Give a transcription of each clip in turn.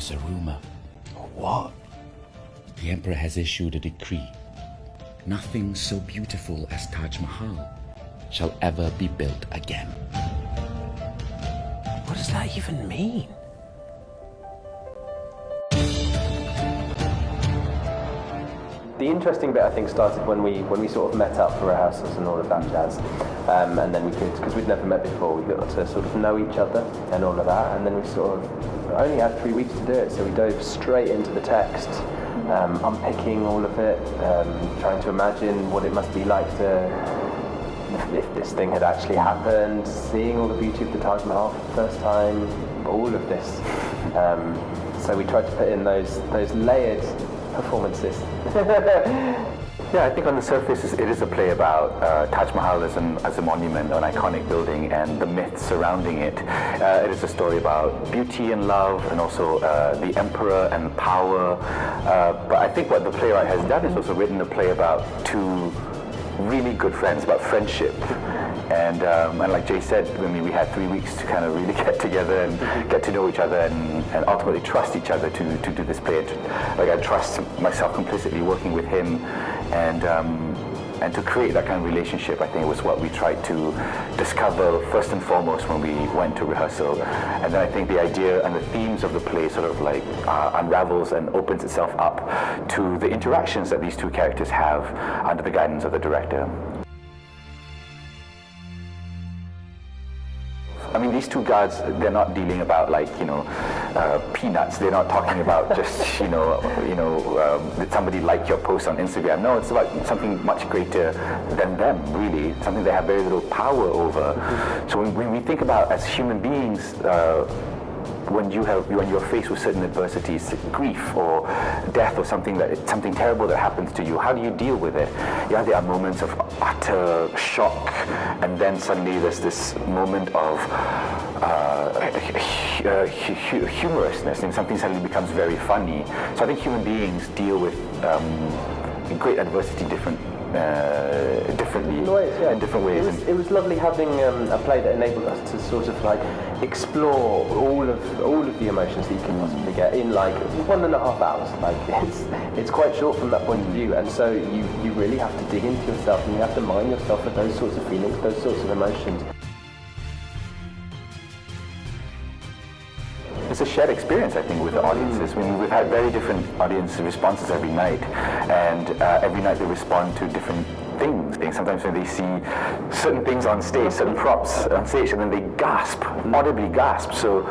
There's a rumor. What? The Emperor has issued a decree. Nothing so beautiful as Taj Mahal shall ever be built again. What does that even mean? The interesting bit, I think, started when we sort of met up for rehearsals and all of that jazz, and then we could, because we'd never met before, we got to sort of know each other and all of that, and then we sort of only had 3 weeks to do it, so we dove straight into the text, unpicking all of it, trying to imagine what it must be like if this thing had actually happened, seeing all the beauty of the Taj Mahal for the first time, all of this. So we tried to put in those layered performances. Yeah, I think on the surface it is a play about Taj Mahal as a monument, an iconic building, and the myths surrounding it. It is a story about beauty and love, and also the emperor and power. But I think what the playwright has done is also written a play about two really good friends, about friendship. And like Jay said, I mean, we had 3 weeks to kind of really get together and get to know each other and ultimately trust each other to do this play. Like, I trust myself complicitly working with him, and to create that kind of relationship, I think, was what we tried to discover first and foremost when we went to rehearsal. And then I think the idea and the themes of the play sort of like unravels and opens itself up to the interactions that these two characters have under the guidance of the director. I mean, these two guards, they're not dealing about, like, peanuts. They're not talking about just, did somebody like your post on Instagram? No, it's about something much greater than them, really. Something they have very little power over. So when we think about, as human beings, when you're faced with certain adversities, grief or death or something terrible that happens to you, how do you deal with it? Yeah, there are moments of utter shock, and then suddenly there's this moment of humorousness, and something suddenly becomes very funny. So I think human beings deal with great adversity differently, in different ways. It was lovely having a play that enabled us to sort of like explore all of the emotions that you can possibly get in like 1.5 hours. Like, it's quite short from that point of view, and so you really have to dig into yourself, and you have to mine yourself with those sorts of feelings, those sorts of emotions. It's a shared experience, I think, with the audiences. I mean, we've had very different audience responses every night, and every night they respond to different things. Sometimes when they see certain things on stage, certain props on stage, and then they gasp, audibly gasp. So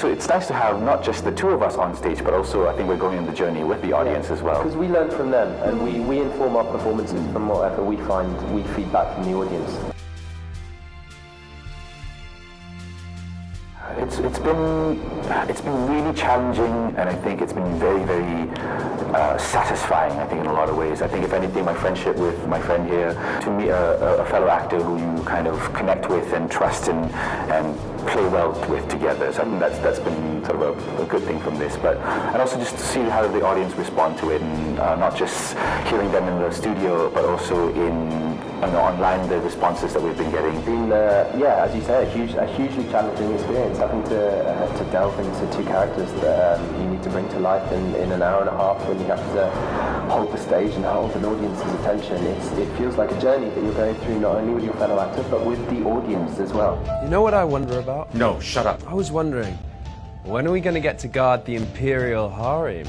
it's nice to have not just the two of us on stage, but also I think we're going on the journey with the audience as well. Because we learn from them, and we inform our performances from whatever we feed back from the audience. It's been really challenging, and I think it's been very, very satisfying, I think, in a lot of ways. I think, if anything, my friendship with my friend here, to meet a fellow actor who you kind of connect with and trust and play well with together. So I think that's been sort of a good thing from this. And also just to see how the audience respond to it, and not just hearing them in the studio, but also online, the responses that we've been getting. It's been, as you say, a hugely challenging experience, having to delve into two characters that you need to bring to life in an hour and a half, when you have to hold the stage and hold an audience's attention. It feels like a journey that you're going through, not only with your fellow actors, but with the audience as well. You know what I wonder about? No, shut up. I was wondering, when are we going to get to guard the Imperial Harem?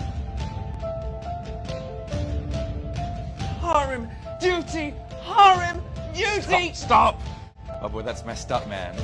Harem duty! Harem duty! Stop! Oh boy, that's messed up, man.